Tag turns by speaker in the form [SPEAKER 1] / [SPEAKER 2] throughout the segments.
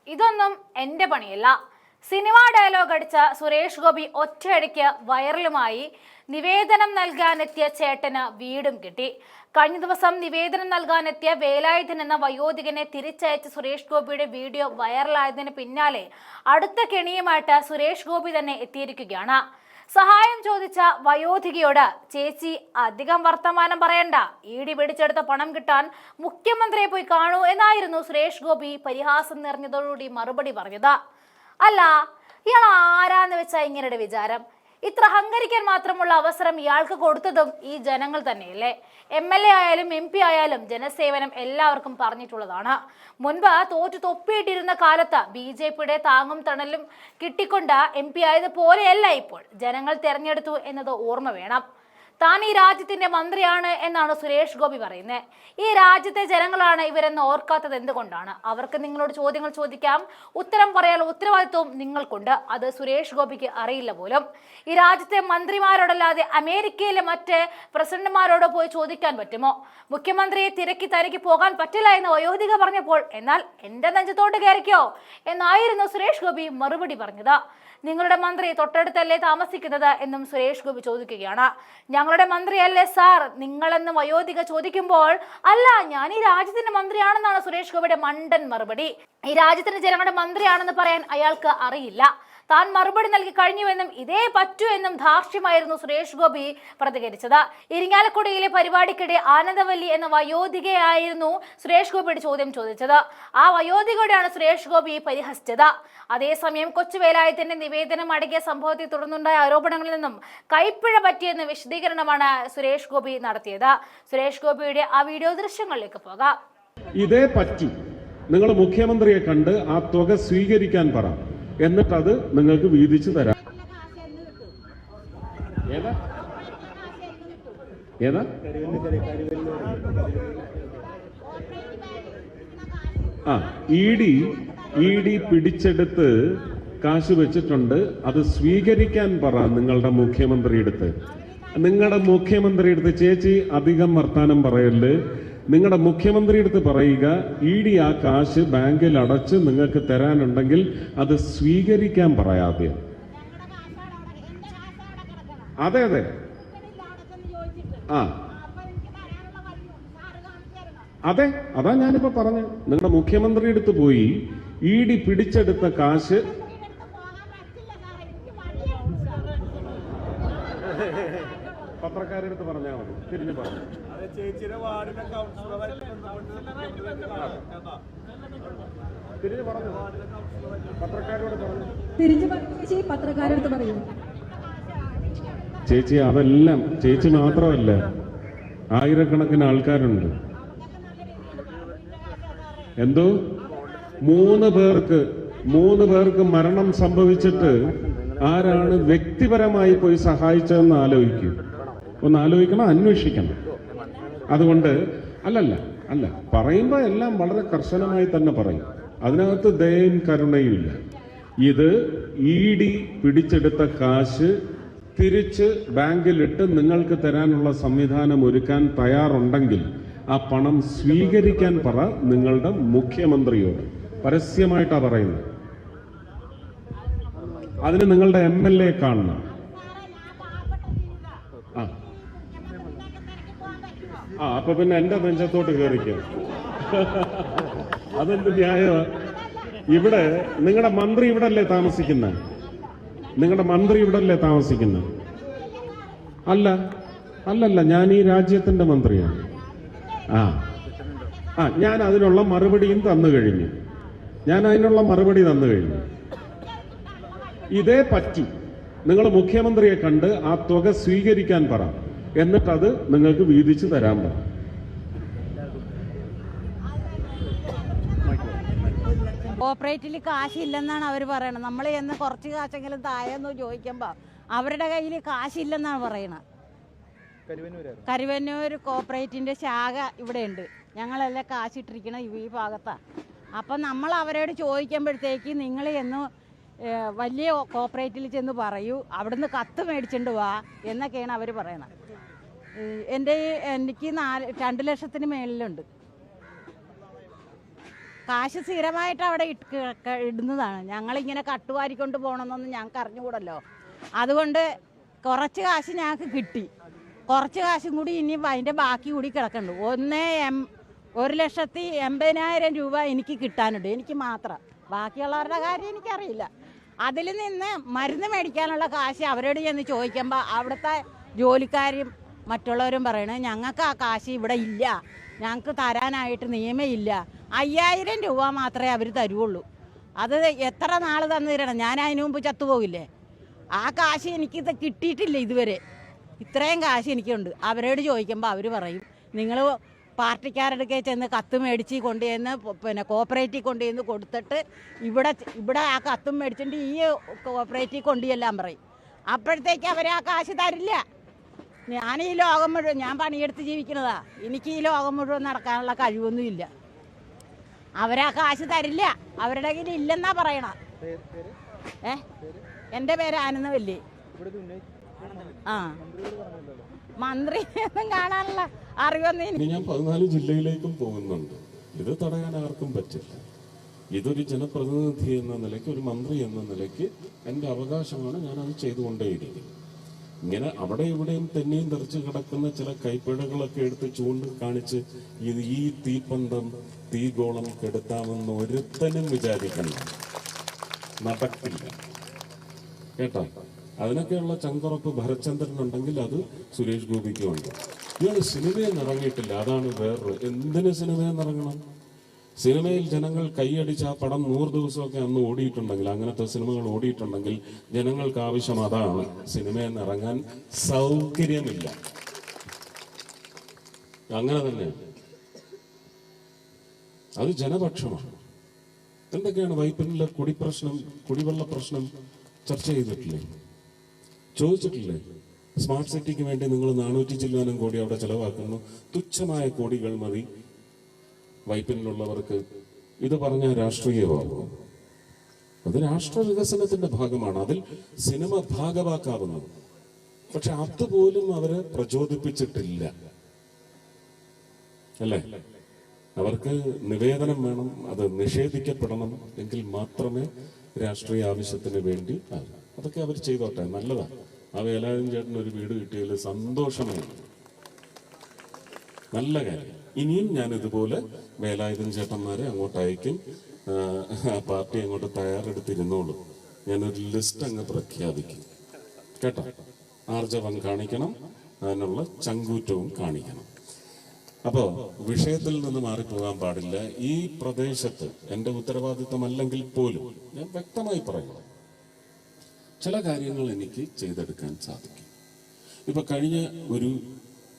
[SPEAKER 1] ഇതൊന്നും എന്റെ പണിയല്ല. സിനിമാ ഡയലോഗ് അടിച്ച സുരേഷ് ഗോപി ഒറ്റയടിക്ക് വൈറലുമായി. നിവേദനം നൽകാനെത്തിയ ചേട്ടന് വീടും കിട്ടി. കഴിഞ്ഞ ദിവസം നിവേദനം നൽകാനെത്തിയ വേലായുധൻ എന്ന വയോധികനെ തിരിച്ചയച്ച സുരേഷ് ഗോപിയുടെ വീഡിയോ വൈറലായതിന് പിന്നാലെ അടുത്ത കെണിയുമായിട്ട് സുരേഷ് ഗോപി തന്നെ എത്തിയിരിക്കുകയാണ്. സഹായം ചോദിച്ച വയോധികയോട് ചേച്ചി അധികം വർത്തമാനം പറയണ്ട, ഇഡി പിടിച്ചെടുത്ത പണം കിട്ടാൻ മുഖ്യമന്ത്രിയെ പോയി കാണൂ എന്നായിരുന്നു സുരേഷ് ഗോപി പരിഹാസം നിറഞ്ഞതോടുകൂടി മറുപടി പറഞ്ഞത്. അല്ല, ഇയാൾ ആരാന്ന് വെച്ചാ ഇങ്ങനെയുടെ വിചാരം? ഇത്ര അഹങ്കരിക്കാൻ മാത്രമുള്ള അവസരം ഇയാൾക്ക് കൊടുത്തതും ഈ ജനങ്ങൾ തന്നെയല്ലേ? MLA ആയാലും MP ആയാലും ജനസേവനം എല്ലാവർക്കും പറഞ്ഞിട്ടുള്ളതാണ്. മുൻപ് തോറ്റു തൊപ്പിയിട്ടിരുന്ന കാലത്ത് BJPയുടെ താങ്ങും തണലും കിട്ടിക്കൊണ്ട് MP ആയതുപോലെയല്ല ഇപ്പോൾ ജനങ്ങൾ തെരഞ്ഞെടുത്തു എന്നത് ഓർമ്മ വേണം. താൻ ഈ രാജ്യത്തിന്റെ മന്ത്രിയാണ് എന്നാണ് സുരേഷ് ഗോപി പറയുന്നത്. ഈ രാജ്യത്തെ ജനങ്ങളാണ് ഇവരെന്ന് ഓർക്കാത്തത് എന്തുകൊണ്ടാണ്? അവർക്ക് നിങ്ങളോട് ചോദ്യങ്ങൾ ചോദിക്കാം, ഉത്തരം പറയാനുള്ള ഉത്തരവാദിത്വവും നിങ്ങൾക്കുണ്ട്. അത് സുരേഷ് ഗോപിക്ക് അറിയില്ല പോലും. ഈ രാജ്യത്തെ മന്ത്രിമാരോടല്ലാതെ അമേരിക്കയിലെ മറ്റ് പ്രസിഡന്റുമാരോട് പോയി ചോദിക്കാൻ പറ്റുമോ? മുഖ്യമന്ത്രിയെ തിരക്കി തനിക്ക് പോകാൻ പറ്റില്ല എന്ന് വയോധിക പറഞ്ഞപ്പോൾ എന്നാൽ എന്റെ നെഞ്ചത്തോട്ട് കയറിക്കോ എന്നായിരുന്നു സുരേഷ് ഗോപി മറുപടി പറഞ്ഞത്. നിങ്ങളുടെ മന്ത്രി തൊട്ടടുത്തല്ലേ താമസിക്കുന്നത് എന്നും സുരേഷ് ഗോപി ചോദിക്കുകയാണ്. ഞങ്ങളുടെ മന്ത്രിയല്ലേ സാർ നിങ്ങളെന്ന് വയോധിക ചോദിക്കുമ്പോൾ അല്ല, ഞാൻ ഈ രാജ്യത്തിന്റെ മന്ത്രിയാണെന്നാണ് സുരേഷ് ഗോപിയുടെ മണ്ടൻ മറുപടി. ഈ രാജ്യത്തിന്റെ ജനങ്ങളുടെ മന്ത്രിയാണെന്ന് പറയാൻ അയാൾക്ക് അറിയില്ല. താൻ മറുപടി നൽകി കഴിഞ്ഞുവെന്നും ഇതേ പറ്റൂ എന്നും ധാർഷ്ട്യമായിരുന്നു സുരേഷ് ഗോപി പ്രതികരിച്ചത്. ഇരിങ്ങാലക്കുടയിലെ പരിപാടിക്കിടെ ആനന്ദവല്ലി എന്ന വയോധികയായിരുന്നു സുരേഷ് ഗോപിയുടെ ചോദ്യം ചോദിച്ചത്. ആ വയോധികയോടെയാണ് സുരേഷ് ഗോപി പരിഹസിച്ചത്. അതേസമയം കൊച്ചുവേലായുധന്റെ നിവേദനം അടങ്ങിയ സംഭവത്തെ തുടർന്നുണ്ടായ ആരോപണങ്ങളിൽ നിന്നും കൈപ്പിഴ പറ്റിയെന്ന വിശദീകരണമാണ് സുരേഷ് ഗോപി നടത്തിയത്. സുരേഷ് ഗോപിയുടെ ആ വീഡിയോ ദൃശ്യങ്ങളിലേക്ക് പോകാം.
[SPEAKER 2] ഇതേ പറ്റൂ, നിങ്ങൾ മുഖ്യമന്ത്രിയെ കണ്ട് ആ തുക സ്വീകരിക്കാൻ പറ, എന്നിട്ടത് നിങ്ങൾക്ക് വീതിച്ചു തരാം. ഏതാ ഏതാ ഇഡി പിടിച്ചെടുത്ത് കാശ് വെച്ചിട്ടുണ്ട്, അത് സ്വീകരിക്കാൻ പറ നിങ്ങളുടെ മുഖ്യമന്ത്രിയെടുത്ത്. നിങ്ങളുടെ മുഖ്യമന്ത്രിയെടുത്ത് ചേച്ചി അധികം വർത്താനം പറയല്. നിങ്ങളുടെ മുഖ്യമന്ത്രിയെടുത്ത് പറയുക, ഇഡി ആ കാശ് ബാങ്കിൽ അടച്ച് നിങ്ങൾക്ക് തരാനുണ്ടെങ്കിൽ അത് സ്വീകരിക്കാൻ പറയാതെ. അതെ അതെ അതെ അതാ ഞാനിപ്പോ പറഞ്ഞു. നിങ്ങളുടെ മുഖ്യമന്ത്രിയെടുത്ത് പോയി ഇഡി പിടിച്ചെടുത്ത കാശ് പത്രക്കാരെടുത്ത് പറഞ്ഞാൽ മതി. തിരിഞ്ഞു പറഞ്ഞു. തിരിഞ്ഞു പറഞ്ഞു, പത്രക്കാരോട് പറഞ്ഞു. പത്രക്കാരെടുത്ത് പറയൂ. ചേച്ചി അതെല്ലാം ചേച്ചി മാത്രമല്ല, ആയിരക്കണക്കിന് ആൾക്കാരുണ്ട്. എന്തോ 3 പേർക്ക് മരണം സംഭവിച്ചിട്ട് ആരാണ് വ്യക്തിപരമായി പോയി സഹായിച്ചതെന്ന് ഒന്ന് ആലോചിക്കണം, അന്വേഷിക്കണം. അതുകൊണ്ട് അല്ല പറയുമ്പോ എല്ലാം വളരെ കർശനമായി തന്നെ പറയും. അതിനകത്ത് ദയയും കരുണയും ഇല്ല. ഇത് ഇഡി പിടിച്ചെടുത്ത കാശ് തിരിച്ച് ബാങ്കിലിട്ട് നിങ്ങൾക്ക് തരാനുള്ള സംവിധാനം ഒരുക്കാൻ തയ്യാറുണ്ടെങ്കിൽ ആ പണം സ്വീകരിക്കാൻ പറ നിങ്ങളുടെ മുഖ്യമന്ത്രിയോട്. പരസ്യമായിട്ടാ പറയുന്നത്. അതിന് നിങ്ങളുടെ MLA കാണണം. അപ്പൊ പിന്നെ എന്റെ നെഞ്ചത്തോട്ട് കയറിക്കോ. അതെന്ത് ന്യായമാണ്? ഇവിടെ നിങ്ങളുടെ മന്ത്രി ഇവിടെ അല്ലേ താമസിക്കുന്നത്? അല്ലല്ല, ഞാൻ ഈ രാജ്യത്തിന്റെ മന്ത്രിയാണ്. ഞാൻ അതിനുള്ള മറുപടിയും തന്നു കഴിഞ്ഞു. ഇതേ പറ്റൂ, നിങ്ങൾ മുഖ്യമന്ത്രിയെ കണ്ട് ആ തുക സ്വീകരിക്കാൻ പറ, എന്നിട്ടത് നിങ്ങൾക്ക് വീതിച്ചു തരാൻ പറ.
[SPEAKER 3] കോപ്പറേറ്റിൽ കാശില്ലെന്നാണ് അവർ പറയണത്. നമ്മൾ എന്ന് കുറച്ച് കാശെങ്കിലും തായെന്ന് ചോദിക്കുമ്പോൾ അവരുടെ കയ്യിൽ കാശില്ലെന്നാണ് പറയണത്. കരുവന്നൂർ കോപ്പറേറ്റിൻ്റെ ശാഖ ഇവിടെ ഉണ്ട്. ഞങ്ങളെല്ലാം കാശിട്ടിരിക്കണം ഈ ഭാഗത്താണ്. അപ്പം നമ്മൾ അവരോട് ചോദിക്കുമ്പോഴത്തേക്ക് നിങ്ങൾ എന്ന് വലിയ കോപ്പറേറ്റിൽ ചെന്ന് പറയൂ, അവിടുന്ന് കത്ത് മേടിച്ചിട്ട് വാ എന്നൊക്കെയാണ് അവർ പറയണത്. എനിക്ക് 2 ലക്ഷത്തിന് മേളിലുണ്ട്. കാശ് സ്ഥിരമായിട്ട് അവിടെ ഇടുന്നതാണ്. ഞങ്ങളിങ്ങനെ കട്ടുവാരിക്കൊണ്ട് പോകണമെന്നൊന്നും ഞങ്ങൾക്ക് അറിഞ്ഞുകൂടല്ലോ. അതുകൊണ്ട് കുറച്ച് കാശ് ഞങ്ങൾക്ക് കിട്ടി. കുറച്ച് കാശും കൂടി ഇനി അതിൻ്റെ ബാക്കി കൂടി കിടക്കുന്നുണ്ട്. 1,80,000 രൂപ എനിക്ക് കിട്ടാനുണ്ട്, എനിക്ക് മാത്രം. ബാക്കിയുള്ളവരുടെ കാര്യം എനിക്കറിയില്ല. അതിൽ നിന്ന് മരുന്ന് മേടിക്കാനുള്ള കാശ് അവരോട് ചെന്ന് ചോദിക്കുമ്പോൾ അവിടുത്തെ ജോലിക്കാരും മറ്റുള്ളവരും പറയണത് ഞങ്ങൾക്ക് ആ കാശ് ഇവിടെ ഇല്ല, ഞങ്ങൾക്ക് തരാനായിട്ട് നിയമമില്ല. 5,000 രൂപ മാത്രമേ അവർ തരുള്ളൂ. അത് എത്ര നാൾ തന്നു തരണം? ഞാൻ അതിന് മുമ്പ് ചത്തുപോകില്ലേ? ആ കാശ് എനിക്കിത് കിട്ടിയിട്ടില്ല ഇതുവരെ. ഇത്രയും കാശ് എനിക്കുണ്ട്. അവരോട് ചോദിക്കുമ്പോൾ അവർ പറയും നിങ്ങൾ പാർട്ടിക്കാരുടെ ചെന്ന് കത്ത് മേടിച്ച് കൊണ്ടുചെന്ന് പിന്നെ കോപ്പറേറ്റീവ് കൊണ്ടുചെന്ന് കൊടുത്തിട്ട് ഇവിടെ ആ കത്തും മേടിച്ചിട്ട് ഈ കോപ്പറേറ്റീവ് കൊണ്ടുചെല്ലാൻ പറയും. അപ്പോഴത്തേക്ക് അവർ ആ കാശ് തരില്ല. ഞാൻ ഈ ലോകം മുഴുവൻ ഞാൻ പണിയെടുത്ത് ജീവിക്കുന്നതാ. എനിക്ക് ഈ ലോകം മുഴുവൻ നടക്കാനുള്ള കഴിവൊന്നുമില്ല. അവരാ കാശ് തരില്ല, അവരുടെ കയ്യിൽ ഇല്ലെന്നാ പറയണ. എൻ്റെ പേര് ആനന്ദവല്ലി. ആ, മന്ത്രി ഒന്നും കാണാനുള്ള അറിവൊന്നും.
[SPEAKER 2] ഞാൻ 14 ജില്ലയിലേക്കും പോകുന്നുണ്ട്. ഇത് തടയാൻ ആർക്കും പറ്റില്ല. ഇതൊരു ജനപ്രതിനിധി എന്ന നിലയ്ക്ക്, ഒരു മന്ത്രി എന്ന നിലയ്ക്ക് എൻ്റെ അവകാശമാണ്. ഞാനത് ചെയ്തുകൊണ്ടേയിരിക്കും. ഇങ്ങനെ അവിടെ ഇവിടെയും തെന്നിയും തെറിച്ച് കിടക്കുന്ന ചില കൈപ്പിഴകളൊക്കെ എടുത്ത് ചൂണ്ടിക്കാണിച്ച് ഈ തീപ്പന്തം തീഗോളം കെടുത്താമെന്ന് ഒരുത്തനും വിചാരിക്കണം. നടക്കില്ല കേട്ടോ. അതിനൊക്കെയുള്ള ചങ്കുറപ്പ് ഭരചന്ദ്രനുണ്ടെങ്കിൽ അത് സുരേഷ് ഗോപിക്കും ഉണ്ട്. ഇയാൾ സിനിമയിൽ ഇറങ്ങിയിട്ടില്ല, അതാണ് വേറൊരു. എന്തിന് സിനിമയിൽ ഇറങ്ങണം? സിനിമയിൽ ജനങ്ങൾ കൈയടിച്ച് ആ പടം 100 ദിവസമൊക്കെ അന്ന് ഓടിയിട്ടുണ്ടെങ്കിൽ, അങ്ങനത്തെ സിനിമകൾ ഓടിയിട്ടുണ്ടെങ്കിൽ ജനങ്ങൾക്ക് ആവശ്യം അതാണ്. സിനിമയിൽ ഇറങ്ങാൻ സൗകര്യമില്ല. അങ്ങനെ തന്നെയാണ്. അത് ജനപക്ഷമാണ്. എന്തൊക്കെയാണ് വൈപ്പിനിലെ കുടിവെള്ള പ്രശ്നം ചർച്ച ചെയ്തിട്ടില്ലേ? ചോദിച്ചിട്ടില്ലേ? സ്മാർട്ട് സിറ്റിക്ക് വേണ്ടി നിങ്ങൾ 400 ചില്ലാനം കോടി അവിടെ ചെലവാക്കുന്നു. തുച്ഛമായ കോടികൾ മതി വൈപ്പിനിലുള്ളവർക്ക്. ഇത് പറഞ്ഞാൽ രാഷ്ട്രീയമാകും. അത് രാഷ്ട്ര വികസനത്തിന്റെ ഭാഗമാണ്. അതിൽ സിനിമ ഭാഗവാക്കാവുന്നു. പക്ഷെ അതുപോലും അവരെ പ്രചോദിപ്പിച്ചിട്ടില്ല, അല്ലേ? അവർക്ക് നിവേദനം വേണം, അത് നിഷേധിക്കപ്പെടണം എങ്കിൽ മാത്രമേ രാഷ്ട്രീയ ആവശ്യത്തിന് വേണ്ടി അതൊക്കെ അവർ ചെയ്തോട്ടെ, നല്ലതാണ്. ആ വേലായുധൻ ചേട്ടന് ഒരു വീട് കിട്ടിയതിൽ സന്തോഷമാണ്, നല്ല കാര്യം. ഇനിയും ഞാൻ ഇതുപോലെ വേലായുധൻ ചേട്ടന്മാരെ അങ്ങോട്ട് അയക്കും. പാർട്ടി അങ്ങോട്ട് തയ്യാറെടുത്തിരുന്നോളൂ. ഞാനൊരു ലിസ്റ്റ് അങ്ങ് പ്രഖ്യാപിക്കും കേട്ടോ. ആർജവം കാണിക്കണം, അതിനുള്ള ചങ്കൂറ്റവും കാണിക്കണം. അപ്പോ വിഷയത്തിൽ നിന്ന് മാറിപ്പോകാൻ പാടില്ല. ഈ പ്രദേശത്ത് എൻ്റെ ഉത്തരവാദിത്വമല്ലെങ്കിൽ പോലും ഞാൻ വ്യക്തമായി പറയണം, ചില കാര്യങ്ങൾ എനിക്ക് ചെയ്തെടുക്കാൻ സാധിക്കും. ഇപ്പൊ കഴിഞ്ഞ ഒരു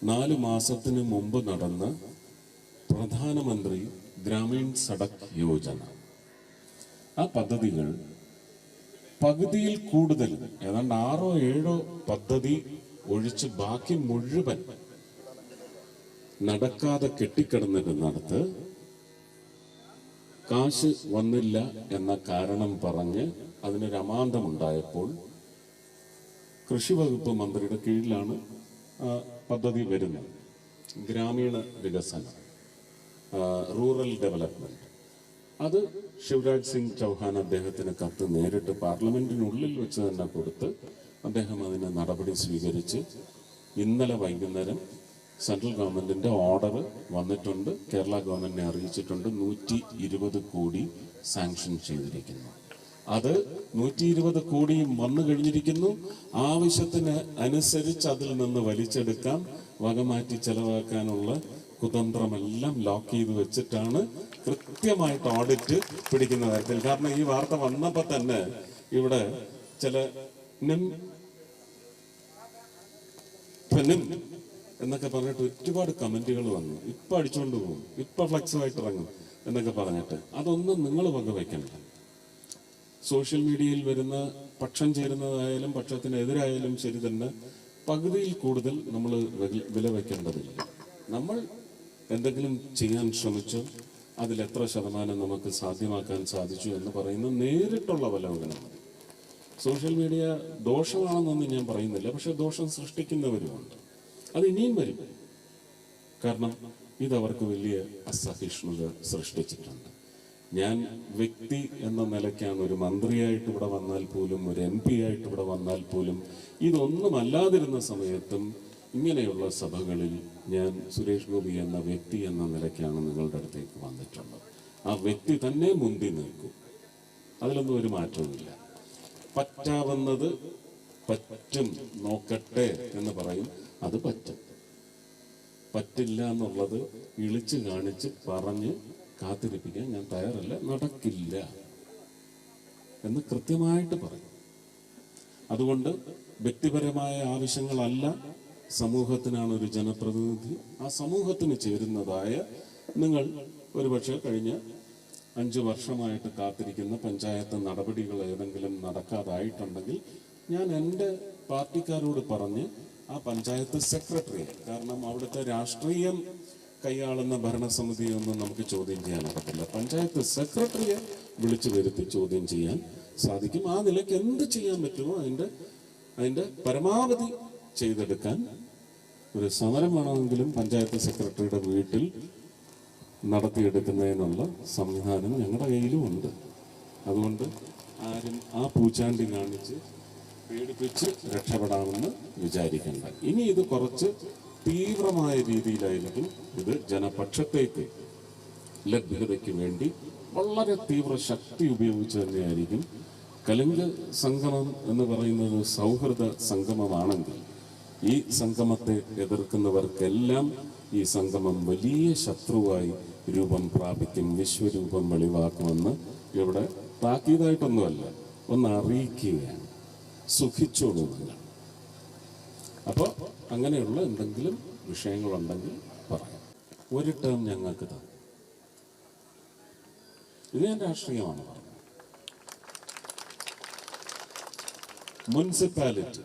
[SPEAKER 2] 4 മാസത്തിന് മുമ്പ് നടന്ന പ്രധാനമന്ത്രി ഗ്രാമീൺ സഡക് യോജന, ആ പദ്ധതികൾ പകുതിയിൽ കൂടുതൽ, ഏതാണ്ട് 6 or 7 പദ്ധതി ഒഴിച്ച് ബാക്കി മുഴുവൻ നടക്കാതെ കെട്ടിക്കിടന്നിരുന്നിടത്ത് കാശ് വന്നില്ല എന്ന കാരണം പറഞ്ഞ് അതിനൊരു അമാന്തമുണ്ടായപ്പോൾ കൃഷി വകുപ്പ് മന്ത്രിയുടെ കീഴിലാണ് പദ്ധതി വരുന്നത്. ഗ്രാമീണ വികസനം, റൂറൽ ഡെവലപ്മെന്റ്. അത് ശിവരാജ് സിംഗ് ചൗഹാൻ അദ്ദേഹത്തിന് കത്ത് നേരിട്ട് പാർലമെന്റിനുള്ളിൽ വെച്ച് തന്നെ കൊടുത്ത് അദ്ദേഹം അതിന് നടപടി സ്വീകരിച്ച് ഇന്നലെ വൈകുന്നേരം സെൻട്രൽ ഗവൺമെന്റിന്റെ ഓർഡർ വന്നിട്ടുണ്ട്. കേരള ഗവൺമെന്റിനെ അറിയിച്ചിട്ടുണ്ട്. 120 കോടി സാങ്ഷൻ ചെയ്തിരിക്കുന്നു. അത് 120 കോടിയും വന്നു കഴിഞ്ഞിരിക്കുന്നു. ആവശ്യത്തിന് അനുസരിച്ച് അതിൽ നിന്ന് വലിച്ചെടുക്കാം. വകമാറ്റി ചെലവാക്കാനുള്ള കുതന്ത്രമെല്ലാം ലോക്ക് ചെയ്ത് വെച്ചിട്ടാണ് കൃത്യമായിട്ട് ഓഡിറ്റ് പിടിക്കുന്ന തരത്തിൽ. കാരണം ഈ വാർത്ത വന്നപ്പോ തന്നെ ഇവിടെ ചില എന്നൊക്കെ പറഞ്ഞിട്ട് ഒരുപാട് കമന്റുകൾ വന്നു. ഇപ്പൊ അടിച്ചുകൊണ്ട് പോകും, ഇപ്പൊ ഫ്ലക്സുമായിട്ട് ഇറങ്ങും എന്നൊക്കെ പറഞ്ഞിട്ട് അതൊന്നും നിങ്ങൾ വകവയ്ക്കണ്ട. സോഷ്യൽ മീഡിയയിൽ വരുന്ന പക്ഷം ചേരുന്നതായാലും പക്ഷത്തിനെതിരായാലും ശരി തന്നെ പകുതിയിൽ കൂടുതൽ നമ്മൾ വില വയ്ക്കേണ്ടതില്ല. നമ്മൾ എന്തെങ്കിലും ചെയ്യാൻ ശ്രമിച്ചു, അതിൽ എത്ര ശതമാനം നമുക്ക് സാധ്യമാക്കാൻ സാധിച്ചു എന്ന് പറയുന്ന നേരിട്ടുള്ള അവലോകനം മതി. സോഷ്യൽ മീഡിയ ദോഷമാണെന്നൊന്നും ഞാൻ പറയുന്നില്ല, പക്ഷെ ദോഷം സൃഷ്ടിക്കുന്നവരുമുണ്ട്. അത് ഇനിയും വരും. കാരണം ഇതവർക്ക് വലിയ അസഹിഷ്ണുത സൃഷ്ടിച്ചിട്ടുണ്ട്.
[SPEAKER 4] ഞാൻ വ്യക്തി എന്ന നിലയ്ക്കാണ് ഒരു മന്ത്രിയായിട്ട് ഇവിടെ വന്നാൽ പോലും, ഒരു MP ആയിട്ട് ഇവിടെ വന്നാൽ പോലും, ഇതൊന്നും അല്ലാതിരുന്ന സമയത്തും ഇങ്ങനെയുള്ള സഭകളിൽ ഞാൻ സുരേഷ് ഗോപി എന്ന വ്യക്തി എന്ന നിലയ്ക്കാണ് നിങ്ങളുടെ അടുത്തേക്ക് വന്നിട്ടുള്ളത്. ആ വ്യക്തി തന്നെ മുന്തി നിൽക്കും, അതിലൊന്നും ഒരു മാറ്റവുമില്ല. പറ്റാവുന്നത് പറ്റും, നോക്കട്ടെ എന്ന് പറയും, അത് പറ്റും. പറ്റില്ല എന്നുള്ളത് ഇളിച്ച് കാണിച്ച് പറഞ്ഞ് കാത്തിരിപ്പിക്കാൻ ഞാൻ തയ്യാറല്ല, നടക്കില്ല എന്ന് കൃത്യമായിട്ട് പറയും. അതുകൊണ്ട് വ്യക്തിപരമായ ആവശ്യങ്ങളല്ല, സമൂഹത്തിനാണ് ഒരു ജനപ്രതിനിധി. ആ സമൂഹത്തിന് ചേരുന്നതായ നിങ്ങൾ ഒരുപക്ഷെ കഴിഞ്ഞ 5 വർഷമായിട്ട് കാത്തിരിക്കുന്ന പഞ്ചായത്ത് നടപടികൾ ഏതെങ്കിലും നടക്കാതായിട്ടുണ്ടെങ്കിൽ ഞാൻ എൻ്റെ പാർട്ടിക്കാരോട് പറഞ്ഞ് ആ പഞ്ചായത്ത് സെക്രട്ടറിയെ, കാരണം അവിടുത്തെ രാഷ്ട്രീയം കൈയാളുന്ന ഭരണസമിതിയൊന്നും നമുക്ക് ചോദ്യം ചെയ്യാനാകത്തില്ല, പഞ്ചായത്ത് സെക്രട്ടറിയെ വിളിച്ചു വരുത്തി ചോദ്യം ചെയ്യാൻ സാധിക്കും. ആ നിലയ്ക്ക് എന്ത് ചെയ്യാൻ പറ്റുമോ അതിൻ്റെ പരമാവധി ചെയ്തെടുക്കാൻ ഒരു സമരം വേണമെങ്കിലും പഞ്ചായത്ത് സെക്രട്ടറിയുടെ വീട്ടിൽ നടത്തിയെടുക്കുന്നതിനുള്ള സംവിധാനം ഞങ്ങളുടെ കയ്യിലും ഉണ്ട്. അതുകൊണ്ട് ആരും ആ പൂച്ചാണ്ടി കാണിച്ച് പേടിപ്പിച്ച് രക്ഷപ്പെടാമെന്ന് വിചാരിക്കേണ്ട. ഇനി ഇത് കുറച്ച് തീവ്രമായ രീതിയിലായിരിക്കും ഇത് ജനപക്ഷത്തേക്ക് ലഭ്യതയ്ക്ക് വേണ്ടി വളരെ തീവ്ര ശക്തി ഉപയോഗിച്ച് തന്നെയായിരിക്കും. കലിംഗ സംഗമം എന്ന് പറയുന്നത് സൗഹൃദ സംഗമമാണെങ്കിൽ ഈ സംഗമത്തെ എതിർക്കുന്നവർക്കെല്ലാം ഈ സംഗമം വലിയ ശത്രുവായി രൂപം പ്രാപിക്കും, വിശ്വരൂപം വെളിവാക്കുമെന്ന് ഇവിടെ താക്കീതായിട്ടൊന്നുമല്ല, ഒന്ന് അറിയിക്കുകയാണ്. സുഖിച്ചോളൂ നിങ്ങൾ. അപ്പോൾ അങ്ങനെയുള്ള എന്തെങ്കിലും വിഷയങ്ങളുണ്ടെങ്കിൽ പറയാം. ഒരു ടേം ഞങ്ങൾക്ക് തന്നെ, ഇത് ഞാൻ രാഷ്ട്രീയമാണ് പറഞ്ഞത്. മുനിസിപ്പാലിറ്റി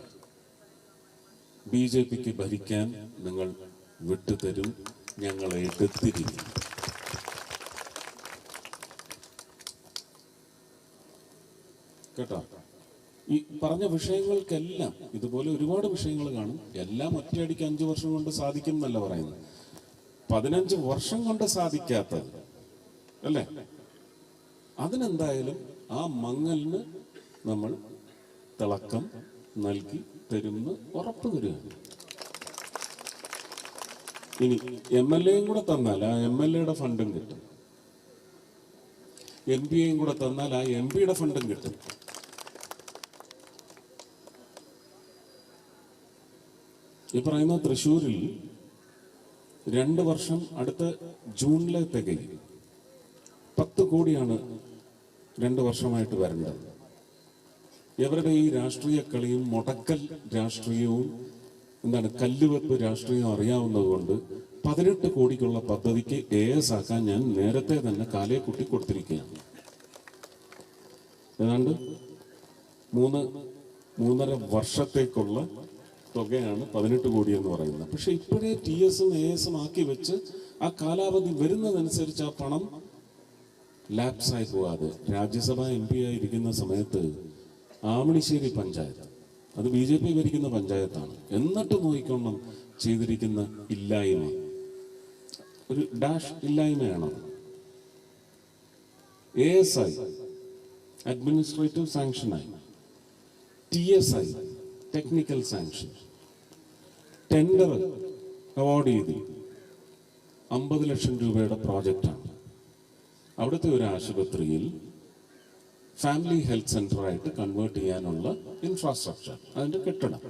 [SPEAKER 4] BJPക്ക് ഭരിക്കാൻ നിങ്ങൾ വിട്ടുതരൂ, ഞങ്ങളെ എടുത്തിരിക്കും. കേട്ടോ, ഈ പറഞ്ഞ വിഷയങ്ങൾക്കെല്ലാം ഇതുപോലെ ഒരുപാട് വിഷയങ്ങൾ കാണും. എല്ലാം ഒറ്റയടിക്ക് 5 വർഷം കൊണ്ട് സാധിക്കും എന്നല്ല പറയുന്നത്, 15 വർഷം കൊണ്ട് സാധിക്കാത്തത് അല്ലേ, അതിനെന്തായാലും ആ മങ്ങലിന് നമ്മൾ തിളക്കം നൽകി തരുമെന്ന് ഉറപ്പ് തരികയാണ്. ഇനി MLAയും കൂടെ തന്നാൽ ആ MLAയുടെ ഫണ്ടും കിട്ടും, MP-യും കൂടെ തന്നാൽ ആ MP-യുടെ ഫണ്ടും കിട്ടും. ഈ പറയുന്ന തൃശ്ശൂരിൽ 2 വർഷം അടുത്ത ജൂണിലെ തികയും. 10 കോടിയാണ് 2 വർഷമായിട്ട് വരേണ്ടത്. ഇവരുടെ ഈ രാഷ്ട്രീയ കളിയും മുടക്കൽ രാഷ്ട്രീയവും കല്ലുവെപ്പ് രാഷ്ട്രീയം അറിയാവുന്നത് കൊണ്ട് 18 കോടിക്കുള്ള പദ്ധതിക്ക് AS ആക്കാൻ ഞാൻ നേരത്തെ തന്നെ കാലേ കുട്ടി കൊടുത്തിരിക്കുകയാണ്. ഏതാണ്ട് 3.5 വർഷത്തേക്കുള്ള തുകയാണ് 18 കോടി എന്ന് പറയുന്നത്. പക്ഷെ ഇപ്പോഴേ TS-ഉം AS-ഉം ആക്കി വെച്ച് ആ കാലാവധി വരുന്നതനുസരിച്ച് ആ പണം ലാപ്സായി പോകാതെ, രാജ്യസഭ MP ആയിരിക്കുന്ന സമയത്ത് ആമണിശ്ശേരി പഞ്ചായത്ത്, അത് BJP ഭരിക്കുന്ന പഞ്ചായത്താണ്, എന്നിട്ട് നോക്കിക്കൊണ്ടും ചെയ്തിരിക്കുന്ന ഇല്ലായ്മ, ഒരു ഡാഷ് ഇല്ലായ്മയാണ്. ASI അഡ്മിനിസ്ട്രേറ്റീവ് സാങ്ഷനായി, TSI technical sanction, tender award ചെയ്ത് 50 ലക്ഷം രൂപയുടെ പ്രോജക്റ്റാണ്. അവിടുത്തെ ഒരു ആശുപത്രിയിൽ ഫാമിലി ഹെൽത്ത് സെന്ററായിട്ട് കൺവേർട്ട് ചെയ്യാനുള്ള ഇൻഫ്രാസ്ട്രക്ചർ, അതിന്റെ കെട്ടിടം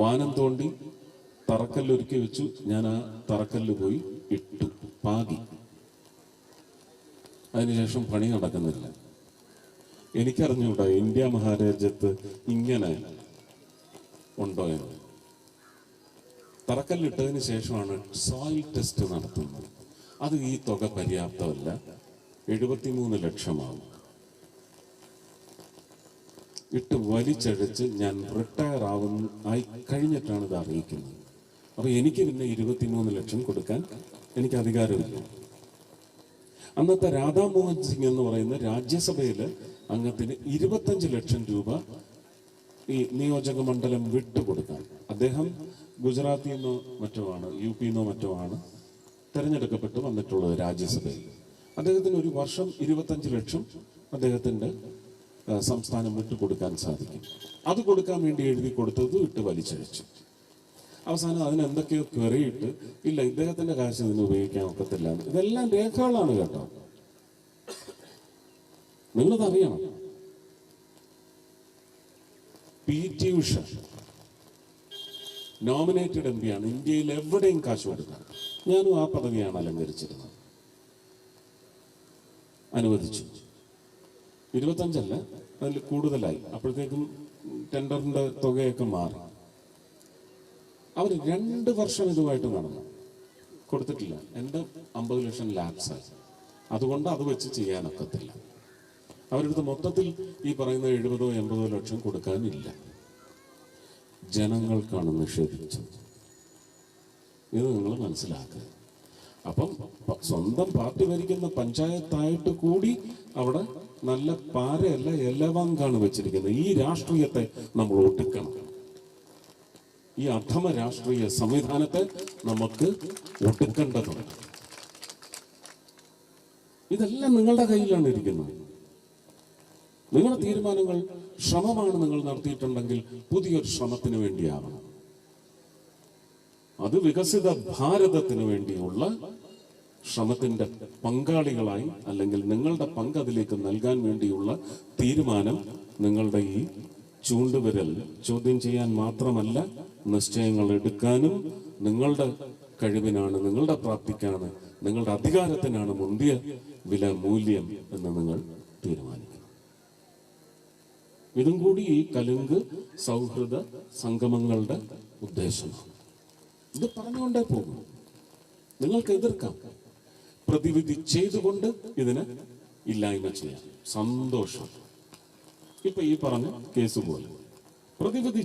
[SPEAKER 4] വാനം തോണ്ടി തറക്കല്ലൊരുക്കി വെച്ചു. ഞാൻ ആ തറക്കല്ല് പോയി ഇട്ടു, പാകി. അതിനുശേഷം പണി നടക്കുന്നില്ല. എനിക്കറിഞ്ഞൂടാ ഇന്ത്യ മഹാരാജ്യത്ത് ഇങ്ങനെ ഉണ്ടോ എന്ന്. തറക്കല്ലിട്ടതിന് ശേഷമാണ് സോയിൽ ടെസ്റ്റ് നടത്തുന്നത്. അത് ഈ തുക പര്യാപ്തമല്ല, 73 ലക്ഷമാവും. ഇട്ട് വലിച്ചഴച്ച് ഞാൻ റിട്ടയർ ആയി കഴിഞ്ഞിട്ടാണ് ഇത് അറിയിക്കുന്നത്. അപ്പൊ എനിക്ക് പിന്നെ 23 ലക്ഷം കൊടുക്കാൻ എനിക്ക് അധികാരമില്ല. അന്നത്തെ രാധാമോഹൻ സിംഗ് എന്ന് പറയുന്ന രാജ്യസഭയിലെ അംഗത്തിന് 25 ലക്ഷം രൂപ ഈ നിയോജക മണ്ഡലം വിട്ടുകൊടുക്കാൻ. അദ്ദേഹം ഗുജറാത്തിൽ നിന്നോ മറ്റോ ആണ്, UP-ന്നോ മറ്റോ ആണ് തെരഞ്ഞെടുക്കപ്പെട്ട് വന്നിട്ടുള്ളത് രാജ്യസഭയിൽ. അദ്ദേഹത്തിന് ഒരു വർഷം 25 ലക്ഷം അദ്ദേഹത്തിൻ്റെ സംസ്ഥാനം വിട്ടുകൊടുക്കാൻ സാധിക്കും. അത് കൊടുക്കാൻ വേണ്ടി എഴുതി കൊടുത്തത് ഇട്ട് വലിച്ചഴിച്ചു. അവസാനം അതിനെന്തൊക്കെയോ കയറിയിട്ട് ഇല്ല, ഇദ്ദേഹത്തിന്റെ കാശ് ഇതിന് ഉപയോഗിക്കാൻ ഒക്കത്തില്ല. ഇതെല്ലാം രേഖകളാണ് കേട്ടോ, നിങ്ങളതറിയണം. PT ഉഷ നോമിനേറ്റഡ് MP ആണ്. ഇന്ത്യയിൽ എവിടെയും കാശ് കൊടുക്കാൻ ഞാനും ആ പദവിയാണ് അലങ്കരിച്ചിരുന്നത്. അനുവദിച്ചു. 25 അതിൽ കൂടുതലായി. അപ്പോഴത്തേക്കും ടെൻഡറിന്റെ തുകയൊക്കെ മാറി. അവർ 2 വർഷം ഇതുമായിട്ട് നടന്നു, കൊടുത്തിട്ടില്ല. എൻ്റെ 50 ലക്ഷം ലാപ്സായി. അതുകൊണ്ട് അത് വെച്ച് ചെയ്യാനൊക്കത്തില്ല. അവരടുത്ത് മൊത്തത്തിൽ ഈ പറയുന്ന 70-80 ലക്ഷം കൊടുക്കാനില്ല. ജനങ്ങൾക്കാണ് നിഷേധിച്ചത്. ഇത് നിങ്ങൾ മനസ്സിലാക്കുക. അപ്പം സ്വന്തം പാർട്ടി ഭരിക്കുന്ന പഞ്ചായത്തായിട്ട് കൂടി അവിടെ നല്ല പാരയല്ല എലവാങ്കാണ് വെച്ചിരിക്കുന്നത്. ഈ രാഷ്ട്രീയത്തെ നമ്മൾ ഒടുക്കണം. ഈ അധമ രാഷ്ട്രീയ സംവിധാനത്തെ നമുക്ക് ഒടുക്കേണ്ടതുണ്ട്. ഇതെല്ലാം നിങ്ങളുടെ കയ്യിലാണ് ഇരിക്കുന്നത്. നിങ്ങളുടെ തീരുമാനങ്ങൾ, ശ്രമമാണ് നിങ്ങൾ നടത്തിയിട്ടുണ്ടെങ്കിൽ പുതിയൊരു ശ്രമത്തിന് വേണ്ടിയാവണം. അത് വികസിത ഭാരതത്തിന് വേണ്ടിയുള്ള ശ്രമത്തിന്റെ പങ്കാളികളായി, അല്ലെങ്കിൽ നിങ്ങളുടെ പങ്ക് അതിലേക്ക് നൽകാൻ വേണ്ടിയുള്ള തീരുമാനം നിങ്ങളുടെ ഈ ചൂണ്ടുവിരൽ ചോദ്യം ചെയ്യാൻ മാത്രമല്ല, നിശ്ചയങ്ങൾ എടുക്കാനും നിങ്ങളുടെ കഴിവിനാണ്, നിങ്ങളുടെ പ്രാപ്തിക്കാണ്, നിങ്ങളുടെ അധികാരത്തിനാണ് മുന്തിയ വില മൂല്യം എന്ന് നിങ്ങൾ തീരുമാനിക്കും. ഇതും കൂടി ഈ കലുങ്ക് സൗഹൃദ സംഗമങ്ങളുടെ ഉദ്ദേശമാണ്. ഇത് പറഞ്ഞുകൊണ്ടേ പോകും. നിങ്ങൾക്ക് എതിർക്കാം, പ്രതിവിധി ചെയ്തുകൊണ്ട് ഇതിനെ ഇല്ലായ്മ ചെയ്യാം. സന്തോഷം. ഇപ്പൊ ഈ പറഞ്ഞ കേസ് പോലെ പ്രതിവിധി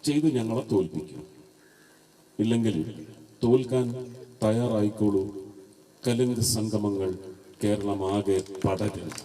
[SPEAKER 4] ചെയ്ത് ഞങ്ങളെ തോൽപ്പിക്കും. ഇല്ലെങ്കിൽ തോൽക്കാൻ തയ്യാറായിക്കോളൂ. കലുങ്ക് സംഗമങ്ങൾ കേരളമാകെ പടരുന്നു.